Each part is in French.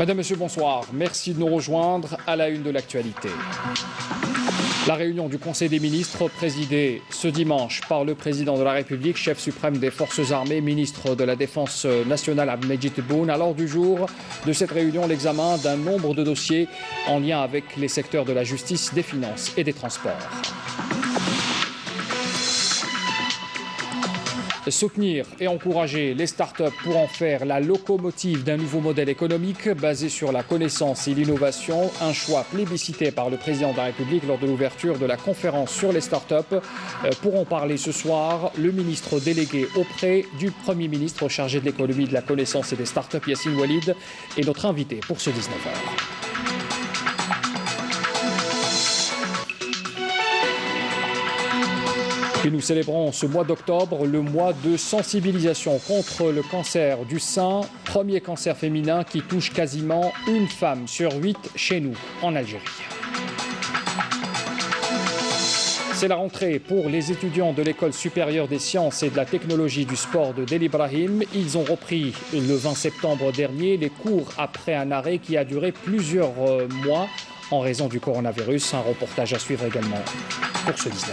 Madame, Monsieur, bonsoir. Merci de nous rejoindre à la une de l'actualité. La réunion du Conseil des ministres présidée ce dimanche par le président de la République, chef suprême des forces armées, ministre de la Défense nationale Abdelmajid Tebboune. À l'ordre du jour de cette réunion, l'examen d'un nombre de dossiers en lien avec les secteurs de la justice, des finances et des transports. Soutenir et encourager les startups pour en faire la locomotive d'un nouveau modèle économique basé sur la connaissance et l'innovation, un choix plébiscité par le président de la République lors de l'ouverture de la conférence sur les startups. Pour en parler ce soir, le ministre délégué auprès du Premier ministre chargé de l'économie, de la connaissance et des startups, Yassine Oualid, est notre invité pour ce 19h. Et nous célébrons ce mois d'octobre, le mois de sensibilisation contre le cancer du sein, premier cancer féminin qui touche quasiment une femme sur 8 chez nous, en Algérie. C'est la rentrée pour les étudiants de l'École supérieure des sciences et de la technologie du sport de Del Ibrahim. Ils ont repris le 20 septembre dernier les cours après un arrêt qui a duré plusieurs mois en raison du coronavirus. Un reportage à suivre également pour ce 19h.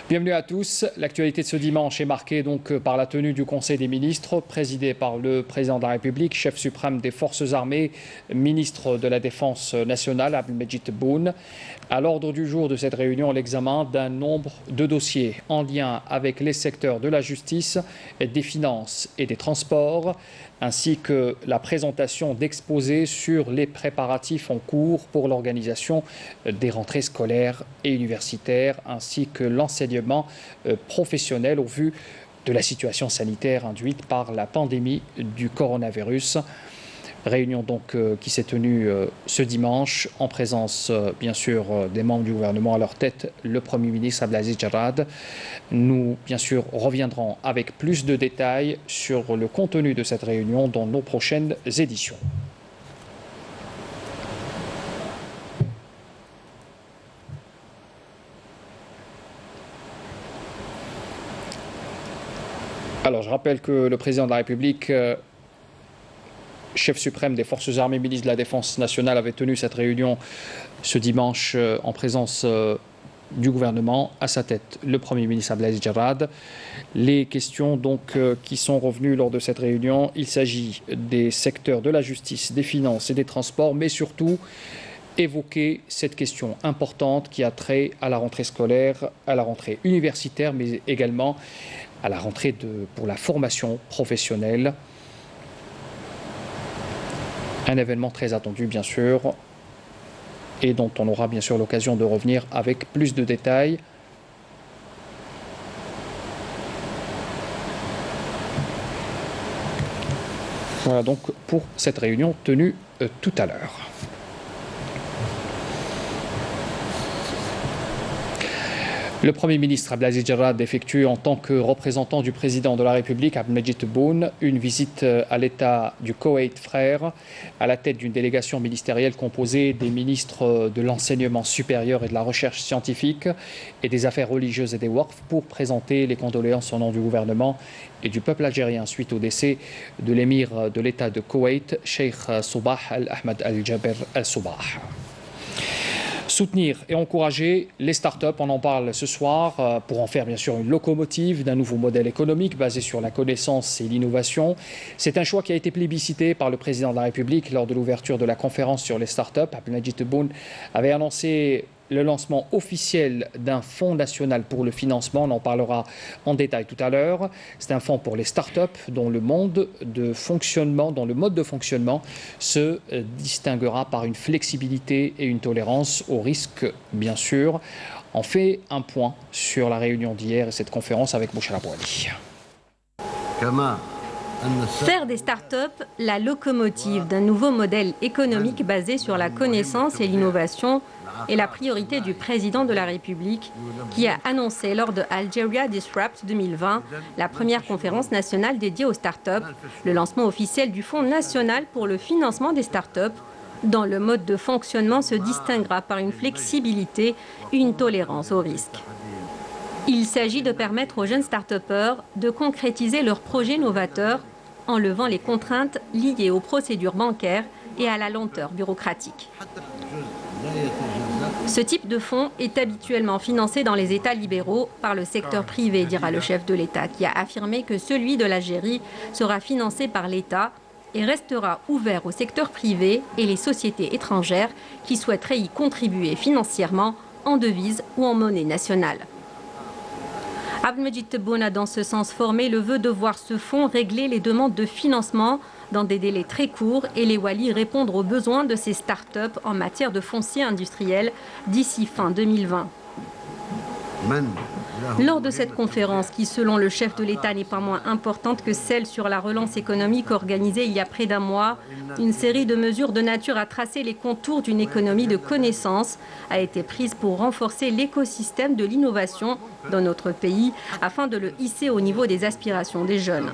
Bienvenue à tous. L'actualité de ce dimanche est marquée donc par la tenue du Conseil des ministres, présidé par le président de la République, chef suprême des forces armées, ministre de la Défense nationale, Abdelmajid Tebboune. À l'ordre du jour de cette réunion, l'examen d'un nombre de dossiers en lien avec les secteurs de la justice, des finances et des transports, ainsi que la présentation d'exposés sur les préparatifs en cours pour l'organisation des rentrées scolaires et universitaires, ainsi que l'enseignement professionnel au vu de la situation sanitaire induite par la pandémie du coronavirus. Réunion donc qui s'est tenue ce dimanche en présence bien sûr des membres du gouvernement, à leur tête le Premier ministre Abdelaziz Jarrad. Nous bien sûr reviendrons avec plus de détails sur le contenu de cette réunion dans nos prochaines éditions. Alors je rappelle que le président de la République, chef suprême des forces armées, ministre de la Défense nationale, avait tenu cette réunion ce dimanche en présence du gouvernement, à sa tête le Premier ministre Abdelaziz Jarrad. Les questions donc qui sont revenues lors de cette réunion, il s'agit des secteurs de la justice, des finances et des transports, mais surtout évoquer cette question importante qui a trait à la rentrée scolaire, à la rentrée universitaire, mais également à la rentrée pour la formation professionnelle. Un événement très attendu, bien sûr, et dont on aura bien sûr l'occasion de revenir avec plus de détails. Voilà donc pour cette réunion tenue tout à l'heure. Le Premier ministre Abdelaziz Jarrad effectue en tant que représentant du président de la République, Abdelmajid Tebboune, une visite à l'État du Koweït frère, à la tête d'une délégation ministérielle composée des ministres de l'enseignement supérieur et de la recherche scientifique et des affaires religieuses et des Waqf, pour présenter les condoléances au nom du gouvernement et du peuple algérien suite au décès de l'émir de l'État de Koweït, Cheikh Sabah Al-Ahmed Al-Jaber Al-Sabah. Soutenir et encourager les startups, on en parle ce soir, pour en faire bien sûr une locomotive d'un nouveau modèle économique basé sur la connaissance et l'innovation. C'est un choix qui a été plébiscité par le président de la République lors de l'ouverture de la conférence sur les startups. Abdelmajid Tebboune avait annoncé le lancement officiel d'un fonds national pour le financement. On en parlera en détail tout à l'heure. C'est un fonds pour les startups dont le mode de fonctionnement se distinguera par une flexibilité et une tolérance au risque, bien sûr. On fait un point sur la réunion d'hier et cette conférence avec Bouchra Bouali. Faire des startups la locomotive d'un nouveau modèle économique basé sur la connaissance et l'innovation est la priorité du président de la République, qui a annoncé lors de Algeria Disrupt 2020, la première conférence nationale dédiée aux startups, le lancement officiel du Fonds national pour le financement des startups, dont le mode de fonctionnement se distinguera par une flexibilité et une tolérance au risque. Il s'agit de permettre aux jeunes start-upers de concrétiser leurs projets novateurs en levant les contraintes liées aux procédures bancaires et à la lenteur bureaucratique. Ce type de fonds est habituellement financé dans les États libéraux par le secteur privé, dira le chef de l'État, qui a affirmé que celui de l'Algérie sera financé par l'État et restera ouvert au secteur privé et les sociétés étrangères qui souhaiteraient y contribuer financièrement en devise ou en monnaie nationale. Abdelmejid Tebboune a dans ce sens formé le vœu de voir ce fonds régler les demandes de financement dans des délais très courts et les Walis répondre aux besoins de ces start-up en matière de foncier industriel d'ici fin 2020. Lors de cette conférence, qui selon le chef de l'État n'est pas moins importante que celle sur la relance économique organisée il y a près d'un mois, une série de mesures de nature à tracer les contours d'une économie de connaissance a été prise pour renforcer l'écosystème de l'innovation dans notre pays afin de le hisser au niveau des aspirations des jeunes.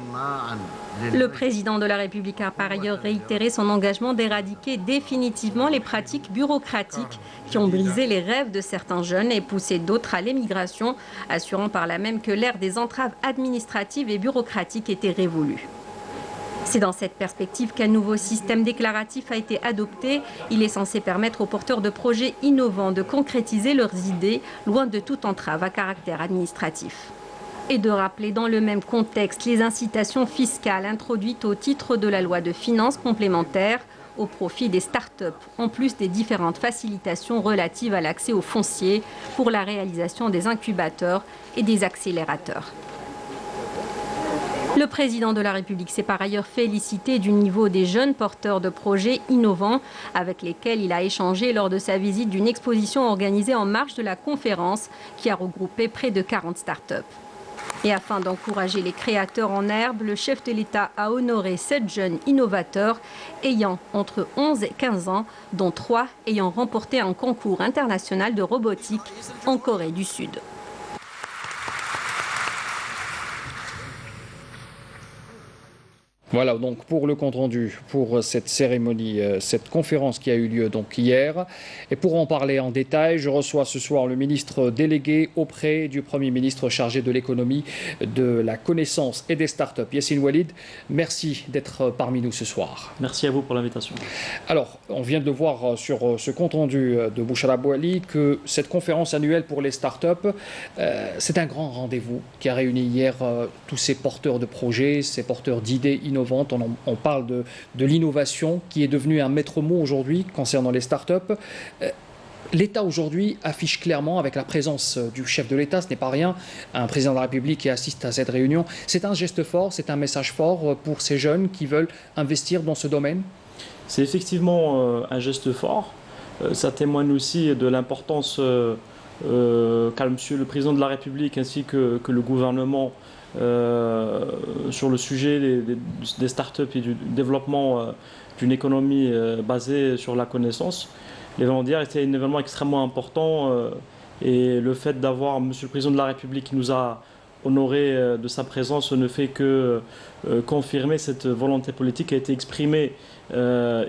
Le président de la République a par ailleurs réitéré son engagement d'éradiquer définitivement les pratiques bureaucratiques qui ont brisé les rêves de certains jeunes et poussé d'autres à l'émigration, assurant par là même que l'ère des entraves administratives et bureaucratiques était révolue. C'est dans cette perspective qu'un nouveau système déclaratif a été adopté. Il est censé permettre aux porteurs de projets innovants de concrétiser leurs idées, loin de toute entrave à caractère administratif. Et de rappeler dans le même contexte les incitations fiscales introduites au titre de la loi de finances complémentaires au profit des start-up, en plus des différentes facilitations relatives à l'accès au foncier pour la réalisation des incubateurs et des accélérateurs. Le président de la République s'est par ailleurs félicité du niveau des jeunes porteurs de projets innovants avec lesquels il a échangé lors de sa visite d'une exposition organisée en marge de la conférence qui a regroupé près de 40 start-up. Et afin d'encourager les créateurs en herbe, le chef de l'État a honoré 7 jeunes innovateurs ayant entre 11 et 15 ans, dont 3 ayant remporté un concours international de robotique en Corée du Sud. Voilà donc pour le compte-rendu, pour cette cérémonie, cette conférence qui a eu lieu donc hier. Et pour en parler en détail, je reçois ce soir le ministre délégué auprès du Premier ministre chargé de l'économie, de la connaissance et des startups, Yassine Oualid. Merci d'être parmi nous ce soir. Merci à vous pour l'invitation. Alors, on vient de voir sur ce compte-rendu de Bouchra Bouali que cette conférence annuelle pour les startups, c'est un grand rendez-vous qui a réuni hier tous ces porteurs de projets, ces porteurs d'idées innovantes. On parle de l'innovation qui est devenue un maître mot aujourd'hui concernant les startups. L'État aujourd'hui affiche clairement, avec la présence du chef de l'État, ce n'est pas rien, un président de la République qui assiste à cette réunion, c'est un geste fort, c'est un message fort pour ces jeunes qui veulent investir dans ce domaine? C'est effectivement un geste fort. Ça témoigne aussi de l'importance qu'a Monsieur le président de la République ainsi que le gouvernement sur le sujet des startups et du développement d'une économie basée sur la connaissance. L'événement d'hier était un événement extrêmement important et le fait d'avoir Monsieur le président de la République qui nous a honoré de sa présence ne fait que confirmer cette volonté politique qui a été exprimée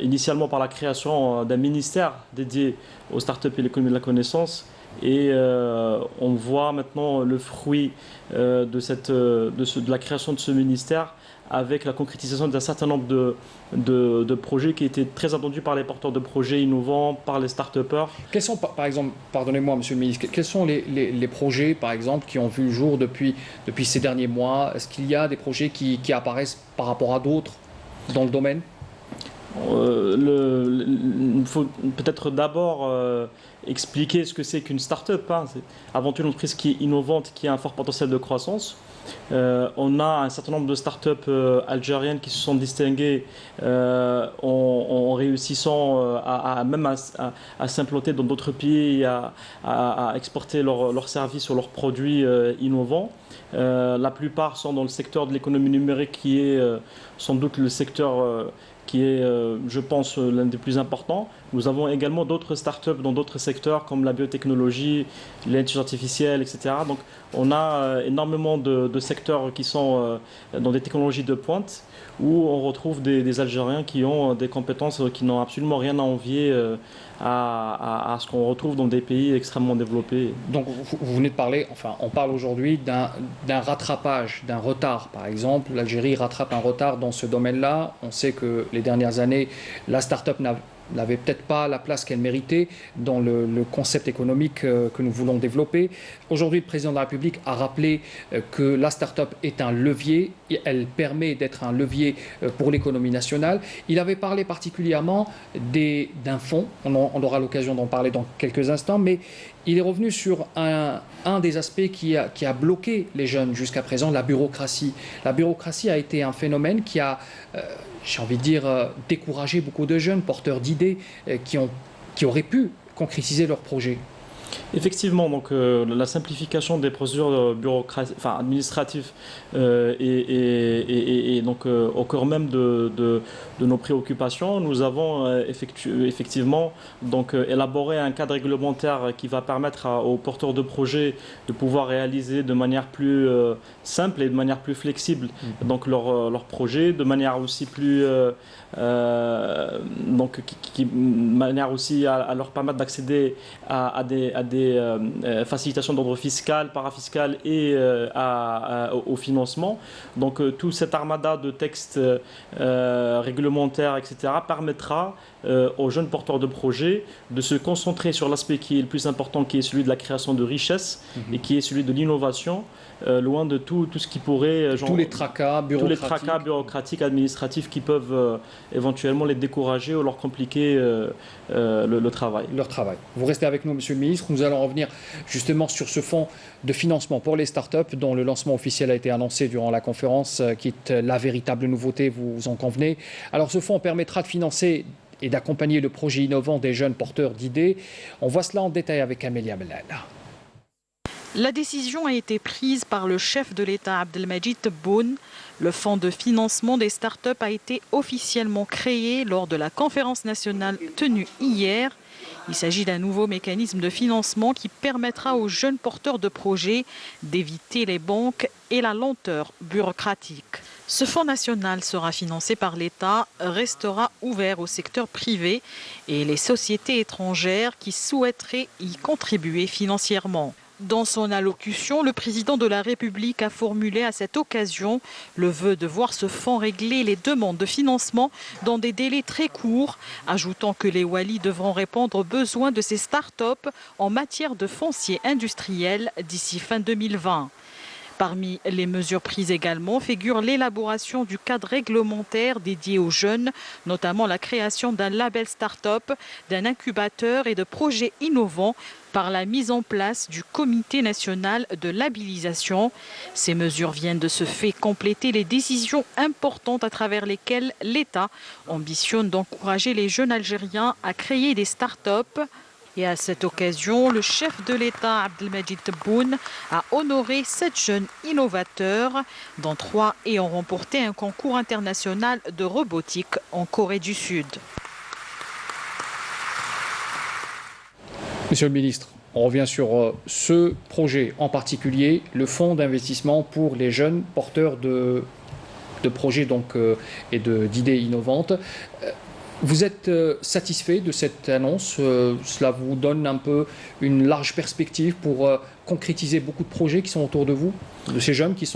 initialement par la création d'un ministère dédié aux startups et l'économie de la connaissance. Et on voit maintenant le fruit de la création de ce ministère avec la concrétisation d'un certain nombre de projets qui étaient très attendus par les porteurs de projets innovants, par les start-upers. Quels sont, par exemple, pardonnez-moi Monsieur le Ministre, quels sont les projets, par exemple, qui ont vu le jour depuis ces derniers mois? Est-ce qu'il y a des projets qui apparaissent par rapport à d'autres dans le domaine? Il faut peut-être d'abord expliquer ce que c'est qu'une start-up. C'est avant tout une entreprise qui est innovante, qui a un fort potentiel de croissance. On a un certain nombre de start-up algériennes qui se sont distinguées en réussissant à s'implanter dans d'autres pays et à exporter leurs services ou leurs produits innovants. La plupart sont dans le secteur de l'économie numérique qui est sans doute le secteur qui est, je pense, l'un des plus importants. Nous avons également d'autres startups dans d'autres secteurs comme la biotechnologie, l'intelligence artificielle, etc. Donc on a énormément de secteurs qui sont dans des technologies de pointe où on retrouve des Algériens qui ont des compétences qui n'ont absolument rien à envier à ce qu'on retrouve dans des pays extrêmement développés. Donc vous venez de parler, enfin on parle aujourd'hui d'un rattrapage, d'un retard par exemple. L'Algérie rattrape un retard dans ce domaine-là. On sait que les dernières années, la start-up n'avait peut-être pas la place qu'elle méritait dans le concept économique que nous voulons développer. Aujourd'hui, le président de la République a rappelé que la start-up est un levier, elle permet d'être un levier pour l'économie nationale. Il avait parlé particulièrement d'un fonds, on aura l'occasion d'en parler dans quelques instants, mais il est revenu sur un des aspects qui a bloqué les jeunes jusqu'à présent, la bureaucratie. La bureaucratie a été un phénomène qui a, j'ai envie de dire, découragé beaucoup de jeunes porteurs d'idées qui auraient pu concrétiser leurs projets. Effectivement, donc la simplification des procédures administratives est donc au cœur même de nos préoccupations. Nous avons effectivement donc élaboré un cadre réglementaire qui va permettre aux porteurs de projets de pouvoir réaliser de manière plus simple et de manière plus flexible donc leur projet, de manière aussi plus donc manière aussi à leur permettre d'accéder à des facilitations d'ordre fiscal, parafiscal et au financement. Donc tout cette armada de textes réglementaires, etc. permettra aux jeunes porteurs de projets de se concentrer sur l'aspect qui est le plus important, qui est celui de la création de richesses et qui est celui de l'innovation, loin de tout ce qui pourrait... tous les tracas bureaucratiques, administratifs qui peuvent éventuellement les décourager ou leur compliquer le travail. Leur travail. Vous restez avec nous, Monsieur le Ministre. Nous allons revenir justement sur ce fonds de financement pour les startups dont le lancement officiel a été annoncé durant la conférence, qui est la véritable nouveauté, vous en convenez. Alors ce fonds permettra de financer et d'accompagner le projet innovant des jeunes porteurs d'idées. On voit cela en détail avec Amélia Bellal. La décision a été prise par le chef de l'État Abdelmajid Tebboune. Le fonds de financement des startups a été officiellement créé lors de la conférence nationale tenue hier. Il s'agit d'un nouveau mécanisme de financement qui permettra aux jeunes porteurs de projets d'éviter les banques et la lenteur bureaucratique. Ce fonds national sera financé par l'État, restera ouvert au secteur privé et les sociétés étrangères qui souhaiteraient y contribuer financièrement. Dans son allocution, le président de la République a formulé à cette occasion le vœu de voir ce fonds régler les demandes de financement dans des délais très courts, ajoutant que les Walis devront répondre aux besoins de ces start-up en matière de foncier industriel d'ici fin 2020. Parmi les mesures prises également figure l'élaboration du cadre réglementaire dédié aux jeunes, notamment la création d'un label start-up, d'un incubateur et de projets innovants par la mise en place du Comité national de labellisation. Ces mesures viennent de ce fait compléter les décisions importantes à travers lesquelles l'État ambitionne d'encourager les jeunes Algériens à créer des start-up. Et à cette occasion, le chef de l'État, Abdelmajid Tebboune, a honoré 7 jeunes innovateurs, dont 3 ayant remporté un concours international de robotique en Corée du Sud. Monsieur le ministre, on revient sur ce projet en particulier, le fonds d'investissement pour les jeunes porteurs de projets donc, et d'idées innovantes. Vous êtes satisfait de cette annonce? Cela vous donne un peu une large perspective pour concrétiser beaucoup de projets qui sont autour de vous, de ces jeunes qui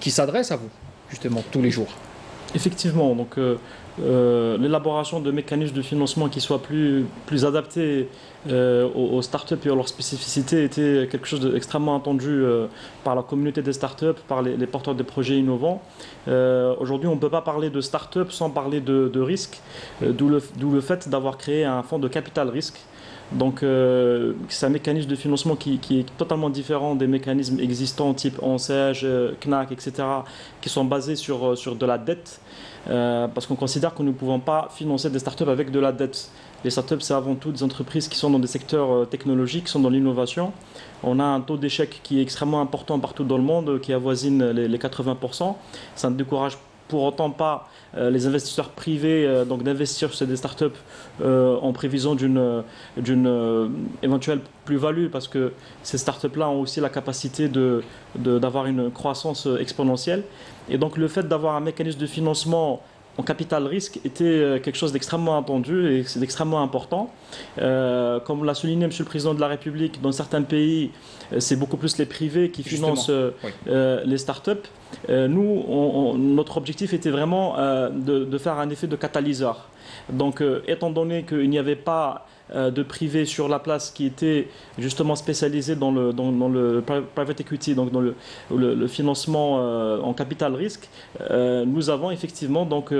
s'adressent à vous, justement, tous les jours? Effectivement, donc l'élaboration de mécanismes de financement qui soient plus adaptés aux startups et à leurs spécificités était quelque chose d'extrêmement attendu par la communauté des startups, par les porteurs de projets innovants. Aujourd'hui, on ne peut pas parler de startup sans parler de risque, d'où le fait d'avoir créé un fonds de capital risque. Donc c'est un mécanisme de financement qui est totalement différent des mécanismes existants type ONCEJ, CNAC, etc. qui sont basés sur de la dette parce qu'on considère que nous ne pouvons pas financer des startups avec de la dette. Les startups, c'est avant tout des entreprises qui sont dans des secteurs technologiques, qui sont dans l'innovation. On a un taux d'échec qui est extrêmement important partout dans le monde, qui avoisine les 80%. Ça ne décourage pour autant pas les investisseurs privés donc d'investir sur des startups en prévision d'une éventuelle plus-value, parce que ces startups-là ont aussi la capacité d'avoir une croissance exponentielle. Et donc le fait d'avoir un mécanisme de financement en capital risque était quelque chose d'extrêmement attendu et d'extrêmement important. Comme l'a souligné M. le Président de la République, dans certains pays, c'est beaucoup plus les privés qui financent les startups. Nous, notre objectif était vraiment de faire un effet de catalyseur. Donc, étant donné qu'il n'y avait pas de privés sur la place qui était justement spécialisé dans le private equity, donc dans le financement en capital risque, nous avons effectivement donc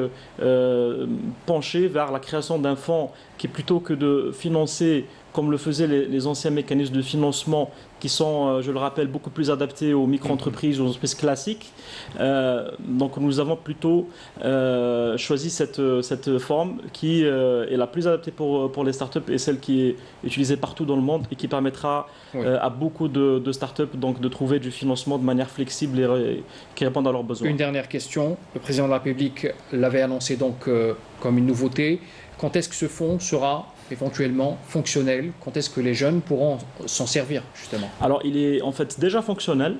penché vers la création d'un fonds qui, plutôt que de financer comme le faisaient les anciens mécanismes de financement qui sont, je le rappelle, beaucoup plus adaptés aux micro-entreprises, aux entreprises classiques. Donc nous avons plutôt choisi cette forme qui est la plus adaptée pour les startups et celle qui est utilisée partout dans le monde et qui permettra à beaucoup de startups donc, de trouver du financement de manière flexible et qui répondent à leurs besoins. Une dernière question. Le président de la République l'avait annoncé donc comme une nouveauté. Quand est-ce que ce fonds sera éventuellement fonctionnel? Quand est-ce que les jeunes pourront s'en servir, justement? Alors, il est en fait déjà fonctionnel.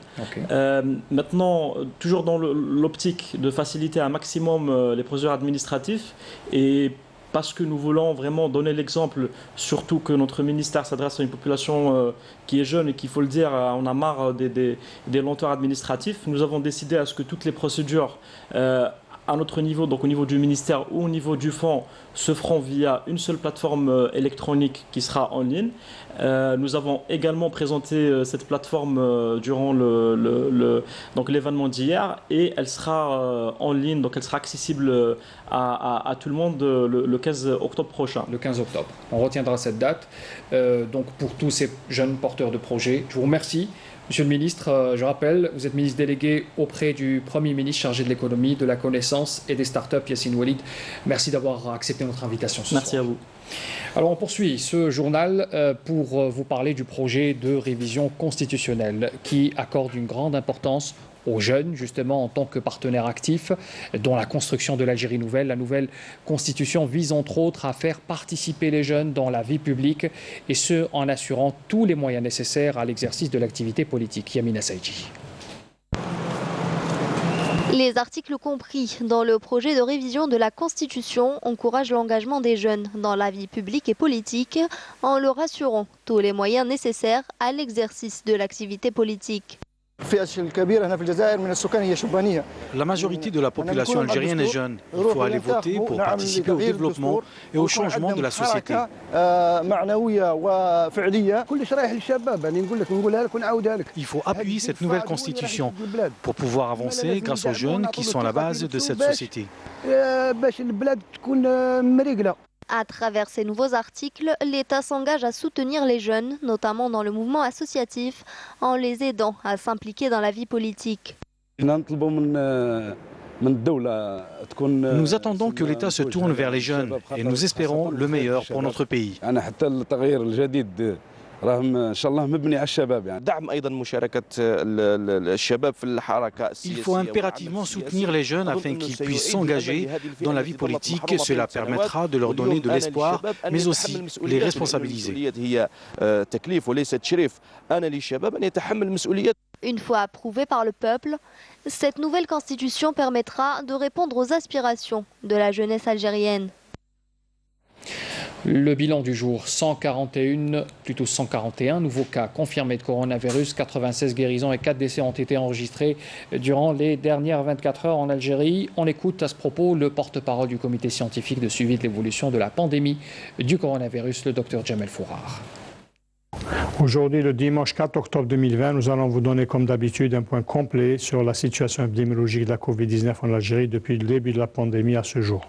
Maintenant, toujours dans l'optique de faciliter un maximum les procédures administratives et parce que nous voulons vraiment donner l'exemple, surtout que notre ministère s'adresse à une population qui est jeune et qu'il faut le dire, on a marre des lenteurs administratives. Nous avons décidé à ce que toutes les procédures à notre niveau, donc au niveau du ministère ou au niveau du fonds, se feront via une seule plateforme électronique qui sera en ligne. Nous avons également présenté cette plateforme durant l'événement d'hier et elle sera en ligne, donc elle sera accessible à tout le monde le 15 octobre prochain. Le 15 octobre. On retiendra cette date. Donc pour tous ces jeunes porteurs de projets, je vous remercie. Monsieur le ministre, je rappelle, vous êtes ministre délégué auprès du Premier ministre chargé de l'économie, de la connaissance et des startups, Yassine Ouelid. Merci d'avoir accepté notre invitation ce soir. Merci à vous. Alors on poursuit ce journal pour vous parler du projet de révision constitutionnelle qui accorde une grande importance aux jeunes, justement, en tant que partenaires actifs, dont la construction de l'Algérie nouvelle. La nouvelle constitution vise, entre autres, à faire participer les jeunes dans la vie publique, et ce, en assurant tous les moyens nécessaires à l'exercice de l'activité politique. Yamina Saïdji. Les articles compris dans le projet de révision de la Constitution encouragent l'engagement des jeunes dans la vie publique et politique en leur assurant tous les moyens nécessaires à l'exercice de l'activité politique. La majorité de la population algérienne est jeune. Il faut aller voter pour participer au développement et au changement de la société. Il faut appuyer cette nouvelle constitution pour pouvoir avancer grâce aux jeunes qui sont à la base de cette société. À travers ces nouveaux articles, l'État s'engage à soutenir les jeunes, notamment dans le mouvement associatif, en les aidant à s'impliquer dans la vie politique. Nous attendons que l'État se tourne vers les jeunes et nous espérons le meilleur pour notre pays. Il faut impérativement soutenir les jeunes afin qu'ils puissent s'engager dans la vie politique. Cela permettra de leur donner de l'espoir, mais aussi les responsabiliser. Une fois approuvée par le peuple, cette nouvelle constitution permettra de répondre aux aspirations de la jeunesse algérienne. Le bilan du jour, 141 nouveaux cas confirmés de coronavirus, 96 guérisons et 4 décès ont été enregistrés durant les dernières 24 heures en Algérie. On écoute à ce propos le porte-parole du comité scientifique de suivi de l'évolution de la pandémie du coronavirus, le Dr Jamel Fourar. Aujourd'hui, le dimanche 4 octobre 2020, nous allons vous donner comme d'habitude un point complet sur la situation épidémiologique de la Covid-19 en Algérie depuis le début de la pandémie à ce jour.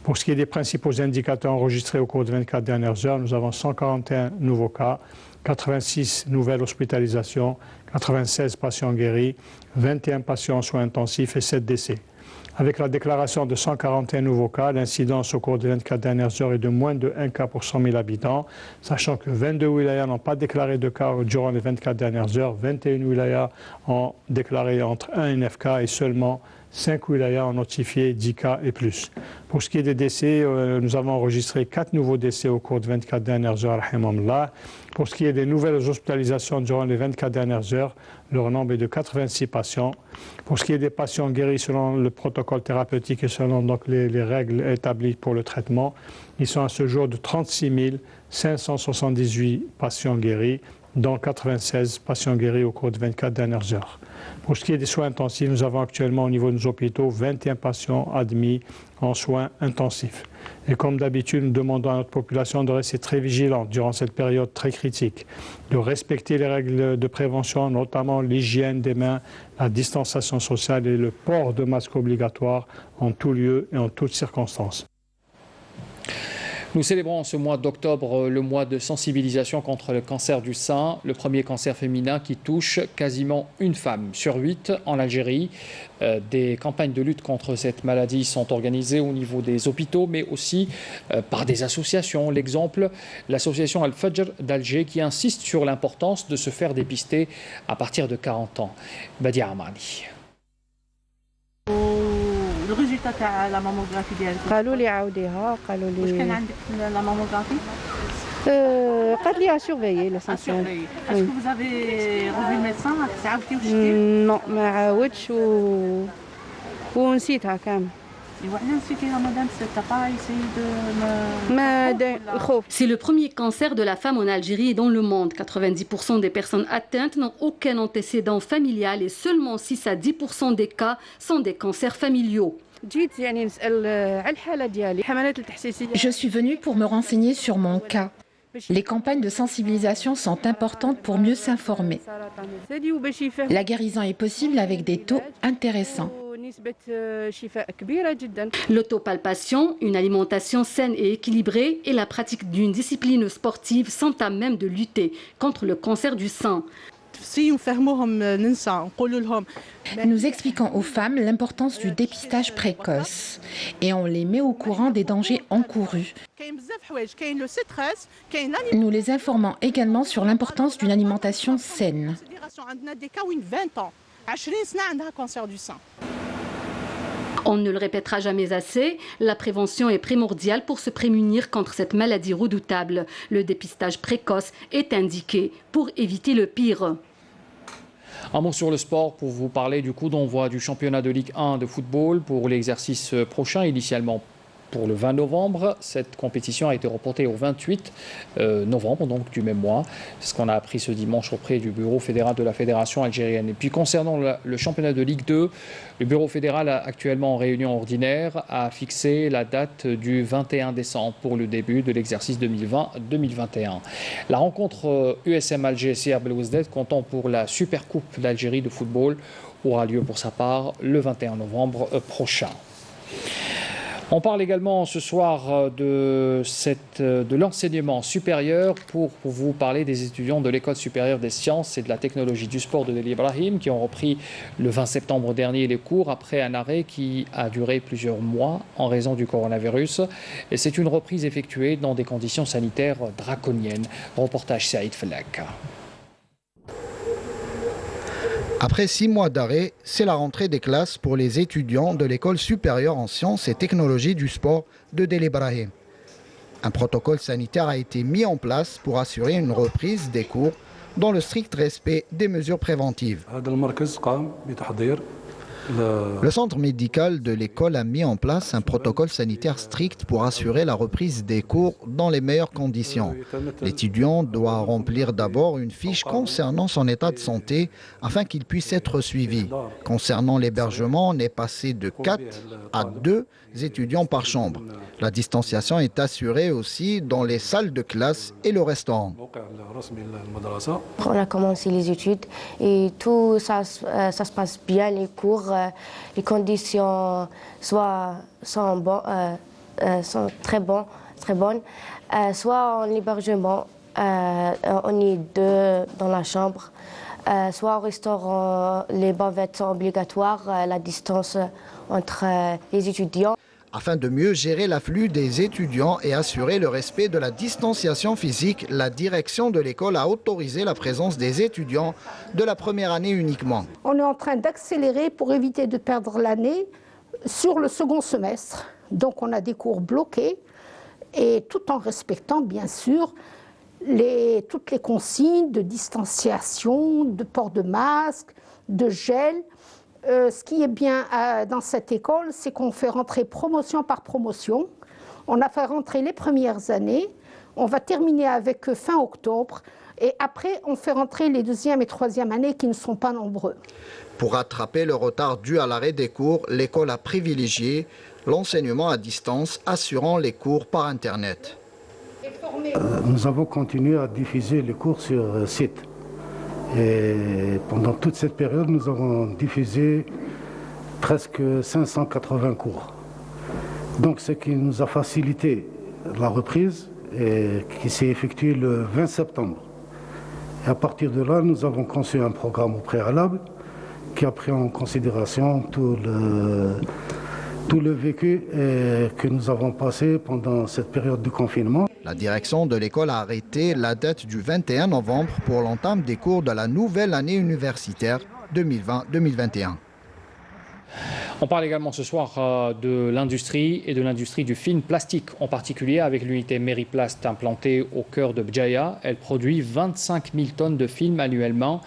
Pour ce qui est des principaux indicateurs enregistrés au cours des 24 dernières heures, nous avons 141 nouveaux cas, 86 nouvelles hospitalisations, 96 patients guéris, 21 patients en soins intensifs et 7 décès. Avec la déclaration de 141 nouveaux cas, l'incidence au cours des 24 dernières heures est de moins de 1 cas pour 100 000 habitants, sachant que 22 wilayas n'ont pas déclaré de cas durant les 24 dernières heures, 21 wilayas ont déclaré entre 1 et 9 cas et seulement 5 wilayas ont notifié 10 cas et plus. Pour ce qui est des décès, nous avons enregistré 4 nouveaux décès au cours des 24 dernières heures. Pour ce qui est des nouvelles hospitalisations durant les 24 dernières heures, leur nombre est de 86 patients. Pour ce qui est des patients guéris selon le protocole thérapeutique et selon donc, les règles établies pour le traitement, ils sont à ce jour de 36 578 patients guéris, dont 96 patients guéris au cours des 24 dernières heures. Pour ce qui est des soins intensifs, nous avons actuellement au niveau de nos hôpitaux 21 patients admis en soins intensifs. Et comme d'habitude, nous demandons à notre population de rester très vigilante durant cette période très critique, de respecter les règles de prévention, notamment l'hygiène des mains, la distanciation sociale et le port de masque obligatoire en tout lieu et en toutes circonstances. Nous célébrons en ce mois d'octobre le mois de sensibilisation contre le cancer du sein, le premier cancer féminin qui touche quasiment une femme sur 8 en Algérie. Des campagnes de lutte contre cette maladie sont organisées au niveau des hôpitaux, mais aussi par des associations. L'exemple, l'association Al-Fajr d'Alger qui insiste sur l'importance de se faire dépister à partir de 40 ans. Badia Amani. الريزلتا تاع لا ماموغرافي ديالك قالوا لي عاوديها قالوا لي واش كان عندك لا ماموغرافي قالت لي اسورفيي لاسونسيون اسكو vous avez revu le médecin عاودتي وشتي نو ما عاودش ونسيتها كامل. C'est le premier cancer de la femme en Algérie et dans le monde. 90% des personnes atteintes n'ont aucun antécédent familial et seulement 6 à 10% des cas sont des cancers familiaux. Je suis venue pour me renseigner sur mon cas. Les campagnes de sensibilisation sont importantes pour mieux s'informer. La guérison est possible avec des taux intéressants. L'autopalpation, une alimentation saine et équilibrée et la pratique d'une discipline sportive sont à même de lutter contre le cancer du sein. Nous expliquons aux femmes l'importance du dépistage précoce et on les met au courant des dangers encourus. Nous les informons également sur l'importance d'une alimentation saine. On ne le répétera jamais assez, la prévention est primordiale pour se prémunir contre cette maladie redoutable. Le dépistage précoce est indiqué pour éviter le pire. Un mot sur le sport pour vous parler du coup d'envoi du championnat de Ligue 1 de football pour l'exercice prochain, initialement pour le 20 novembre. Cette compétition a été reportée au 28 novembre, donc du même mois. C'est ce qu'on a appris ce dimanche auprès du bureau fédéral de la Fédération algérienne. Et puis concernant le championnat de Ligue 2, le bureau fédéral actuellement en réunion ordinaire a fixé la date du 21 décembre pour le début de l'exercice 2020-2021. La rencontre USM Alger-CR Belouizdad comptant pour la Super Coupe d'Algérie de football aura lieu pour sa part le 21 novembre prochain. On parle également ce soir de l'enseignement supérieur pour vous parler des étudiants de l'École supérieure des sciences et de la technologie du sport de Deli Ibrahim qui ont repris le 20 septembre dernier les cours après un arrêt qui a duré plusieurs mois en raison du coronavirus. Et c'est une reprise effectuée dans des conditions sanitaires draconiennes. Reportage Saïd Fellak. Après 6 mois d'arrêt, c'est la rentrée des classes pour les étudiants de l'École supérieure en sciences et technologies du sport de Deli Ibrahim. Un protocole sanitaire a été mis en place pour assurer une reprise des cours dans le strict respect des mesures préventives. Le centre médical de l'école a mis en place un protocole sanitaire strict pour assurer la reprise des cours dans les meilleures conditions. L'étudiant doit remplir d'abord une fiche concernant son état de santé afin qu'il puisse être suivi. Concernant l'hébergement, on est passé de 4 à 2 étudiants par chambre. La distanciation est assurée aussi dans les salles de classe et le restaurant. On a commencé les études et tout ça se passe bien, les cours, les conditions sont très bonnes. Soit en hébergement, on est 2 dans la chambre. soit au restaurant, les bavettes sont obligatoires, la distance entre les étudiants. Afin de mieux gérer l'afflux des étudiants et assurer le respect de la distanciation physique, la direction de l'école a autorisé la présence des étudiants de la première année uniquement. On est en train d'accélérer pour éviter de perdre l'année sur le second semestre. Donc on a des cours bloqués et tout en respectant bien sûr toutes les consignes de distanciation, de port de masque, de gel. Ce qui est bien dans cette école, c'est qu'on fait rentrer promotion par promotion. On a fait rentrer les premières années, on va terminer avec eux fin octobre, et après on fait rentrer les deuxième et troisième années qui ne sont pas nombreux. Pour rattraper le retard dû à l'arrêt des cours, l'école a privilégié l'enseignement à distance, assurant les cours par Internet. Nous avons continué à diffuser les cours sur site. Et pendant toute cette période, nous avons diffusé presque 580 cours. Donc ce qui nous a facilité la reprise et qui s'est effectuée le 20 septembre. Et à partir de là, nous avons conçu un programme au préalable qui a pris en considération tout le vécu que nous avons passé pendant cette période de confinement. La direction de l'école a arrêté la date du 21 novembre pour l'entame des cours de la nouvelle année universitaire 2020-2021. On parle également ce soir de l'industrie et de l'industrie du film plastique, en particulier avec l'unité Meriplast implantée au cœur de Bjaya. Elle produit 25 000 tonnes de films annuellement,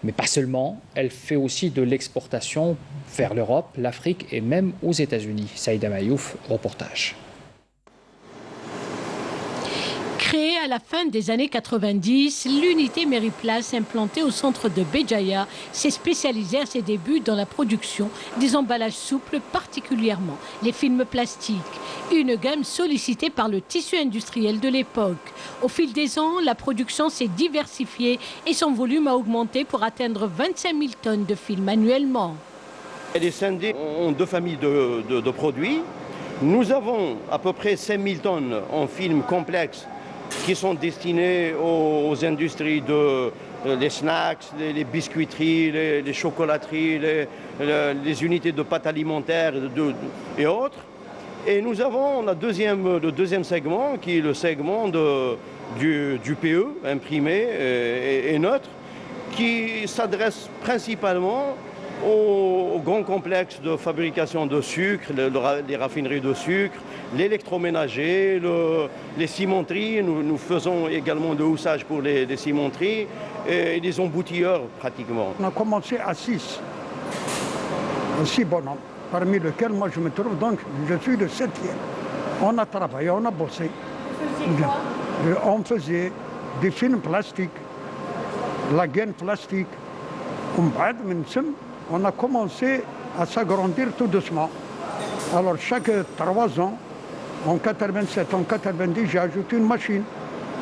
mais pas seulement. Elle fait aussi de l'exportation vers l'Europe, l'Afrique et même aux États-Unis. Saïda Mayouf, reportage. Créée à la fin des années 90, l'unité Meriplast implantée au centre de Béjaïa s'est spécialisée à ses débuts dans la production des emballages souples, particulièrement les films plastiques. Une gamme sollicitée par le tissu industriel de l'époque. Au fil des ans, la production s'est diversifiée et son volume a augmenté pour atteindre 25 000 tonnes de films annuellement. Elle est scindée en deux familles de produits. Nous avons à peu près 5 000 tonnes en films complexes qui sont destinés aux industries les snacks, les biscuiteries, les chocolateries, les unités de pâtes alimentaires et autres. Et nous avons le deuxième segment qui est le segment du PE, imprimé et neutre, qui s'adresse principalement aux grands complexes de fabrication de sucre, les raffineries de sucre, l'électroménager, les cimenteries. Nous faisons également de houssage pour les cimenteries et les emboutilleurs pratiquement. On a commencé à 6 bonhommes, parmi lesquels moi je me trouve, donc je suis le 7e. On a travaillé, on a bossé. On faisait des films plastiques, la gaine plastique. On a commencé à s'agrandir tout doucement. Alors chaque 3 ans, en 87, en 90, j'ai ajouté une machine.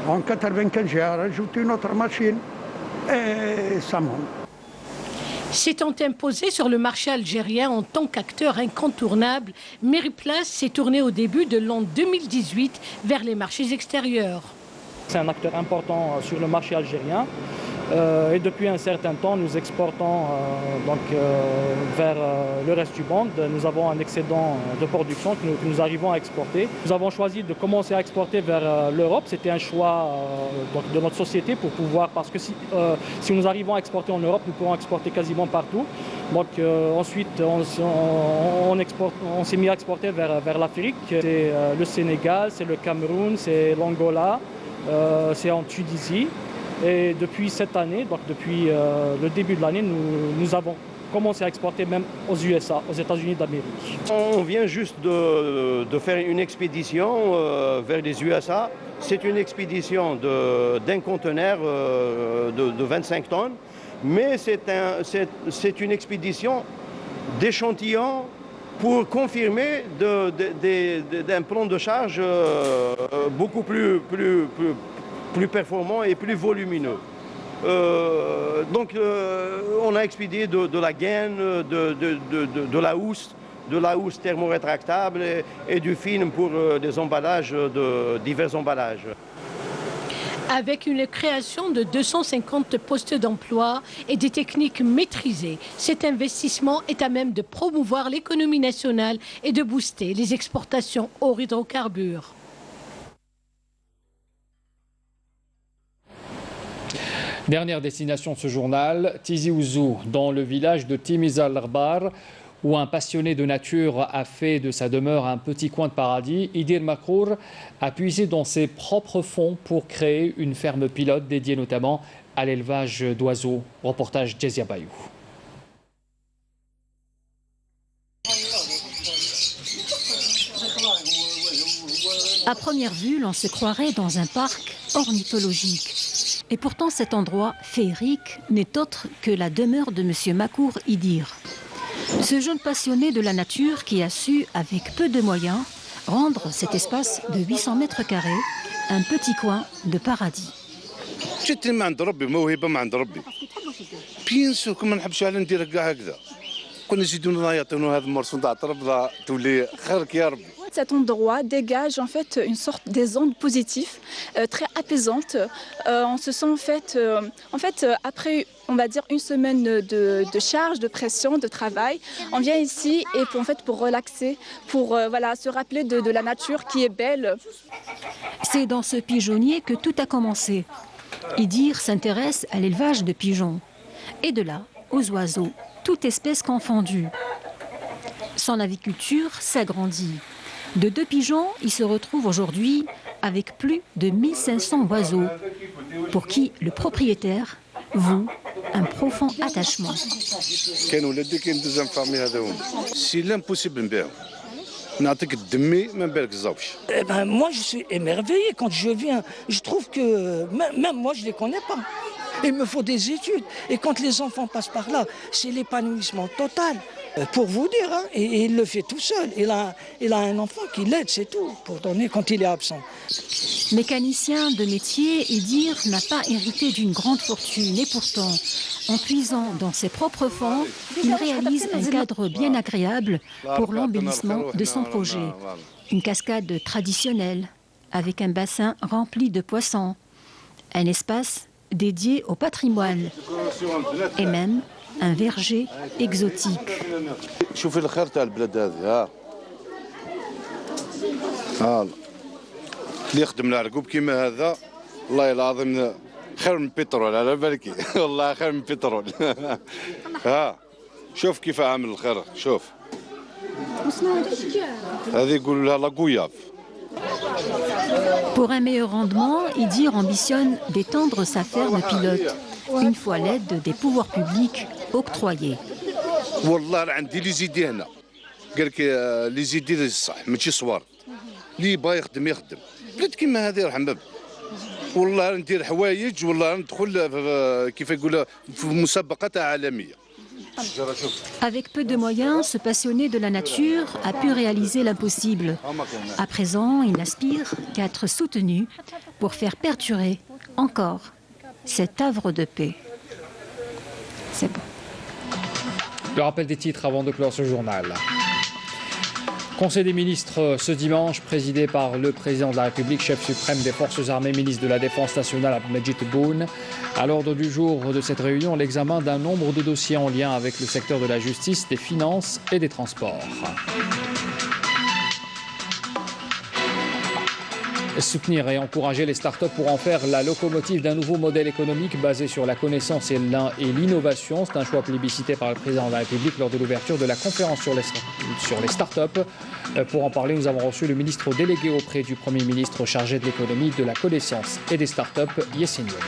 En 95, j'ai rajouté une autre machine. Et ça monte. S'étant imposé sur le marché algérien en tant qu'acteur incontournable, Meriplast s'est tourné au début de l'an 2018 vers les marchés extérieurs. C'est un acteur important sur le marché algérien. Et depuis un certain temps, nous exportons vers le reste du monde. Nous avons un excédent de production que nous arrivons à exporter. Nous avons choisi de commencer à exporter vers l'Europe. C'était un choix de notre société pour pouvoir, parce que si nous arrivons à exporter en Europe, nous pourrons exporter quasiment partout. Donc ensuite, on s'est mis à exporter vers l'Afrique. C'est le Sénégal, c'est le Cameroun, c'est l'Angola, c'est en Tunisie. Et depuis cette année, donc depuis le début de l'année, nous avons commencé à exporter même aux USA, aux États-Unis d'Amérique. On vient juste de faire une expédition vers les USA. C'est une expédition d'un conteneur de 25 tonnes, mais c'est une expédition d'échantillons pour confirmer d'un plan de charge beaucoup plus performant et plus volumineux. Donc on a expédié de la gaine, de la housse thermorétractable et du film pour des emballages, divers emballages. Avec une création de 250 postes d'emploi et des techniques maîtrisées, cet investissement est à même de promouvoir l'économie nationale et de booster les exportations hors hydrocarbures. Dernière destination de ce journal, Tizi Ouzou, dans le village de Timiz al-Arbar, où un passionné de nature a fait de sa demeure un petit coin de paradis. Idir Makrour a puisé dans ses propres fonds pour créer une ferme pilote dédiée notamment à l'élevage d'oiseaux. Reportage Jezia Bayou. À première vue, l'on se croirait dans un parc ornithologique. Et pourtant, cet endroit féerique n'est autre que la demeure de M. Makour Idir. Ce jeune passionné de la nature qui a su, avec peu de moyens, rendre cet espace de 800 mètres carrés un petit coin de paradis. Cet endroit dégage en fait une sorte des ondes positives très apaisantes. On se sent en fait après on va dire une semaine de charge, de pression, de travail, on vient ici et pour relaxer, pour voilà, se rappeler de la nature qui est belle. C'est dans ce pigeonnier que tout a commencé. Idir s'intéresse à l'élevage de pigeons et de là aux oiseaux, toute espèce confondue. Son aviculture s'agrandit. De 2 pigeons, il se retrouve aujourd'hui avec plus de 1500 oiseaux, pour qui le propriétaire voue un profond attachement. C'est l'impossible. Moi, je suis émerveillé quand je viens. Je trouve que même moi, je ne les connais pas. Il me faut des études. Et quand les enfants passent par là, c'est l'épanouissement total. Pour vous dire, hein, et il le fait tout seul. Il a un enfant qui l'aide, c'est tout, pour donner quand il est absent. Mécanicien de métier, Idir n'a pas hérité d'une grande fortune. Et pourtant, en puisant dans ses propres fonds, il réalise un cadre bien agréable pour l'embellissement de son projet. Une cascade traditionnelle, avec un bassin rempli de poissons. Un espace dédié au patrimoine. Et même un verger exotique. شوفي الخير تاع البلاد هذه ها اللي يخدم العرقوب كيما هذا والله العظيم خير من البترول على بالك والله خير من البترول ها شوف كيف عامل الخير شوف هذه يقولوا لها لا غوياف. Pour un meilleur rendement, Idir ambitionne d'étendre sa ferme pilote, une fois l'aide des pouvoirs publics octroyée. والله عندي لي زيدي هنا قال لك لي زيدي صح ماشي صوار اللي يبغى يخدم بلاد كيما هذه رحم باب والله ندير حوايج والله ندخل كيف يقولوا في مسابقات عالميه. Avec peu de moyens, ce passionné de la nature a pu réaliser l'impossible. À présent, il n'aspire qu'à être soutenu pour faire perdurer encore cet havre de paix. C'est bon. Le rappel des titres avant de clore ce journal. Conseil des ministres ce dimanche, présidé par le président de la République, chef suprême des forces armées, ministre de la Défense nationale, Abdelmajid Tebboune. À l'ordre du jour de cette réunion, l'examen d'un nombre de dossiers en lien avec le secteur de la justice, des finances et des transports. Soutenir et encourager les startups pour en faire la locomotive d'un nouveau modèle économique basé sur la connaissance et l'innovation. C'est un choix plébiscité par le président de la République lors de l'ouverture de la conférence sur les startups. Pour en parler, nous avons reçu le ministre délégué auprès du Premier ministre chargé de l'économie, de la connaissance et des startups, Yassine Oued.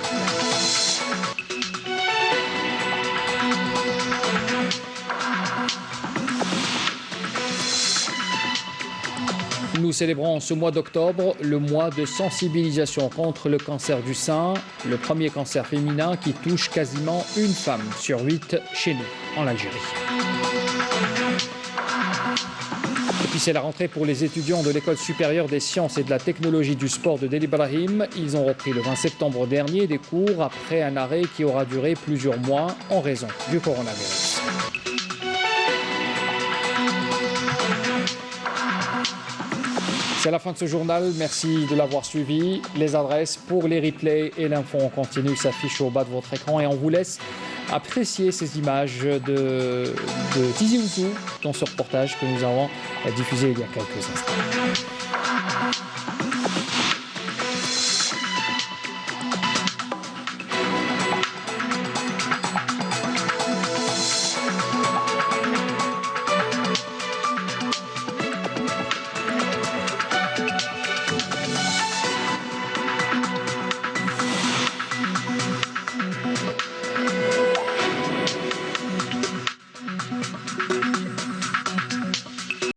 Nous célébrons ce mois d'octobre le mois de sensibilisation contre le cancer du sein, le premier cancer féminin qui touche quasiment une femme sur 8 chez nous, en Algérie. Et puis c'est la rentrée pour les étudiants de l'École supérieure des sciences et de la technologie du sport de Del Ibrahim. Ils ont repris le 20 septembre dernier des cours après un arrêt qui aura duré plusieurs mois en raison du coronavirus. C'est la fin de ce journal. Merci de l'avoir suivi. Les adresses pour les replays et l'info en continu s'affichent au bas de votre écran et on vous laisse apprécier ces images de Tizi Ouzou dans ce reportage que nous avons diffusé il y a quelques instants.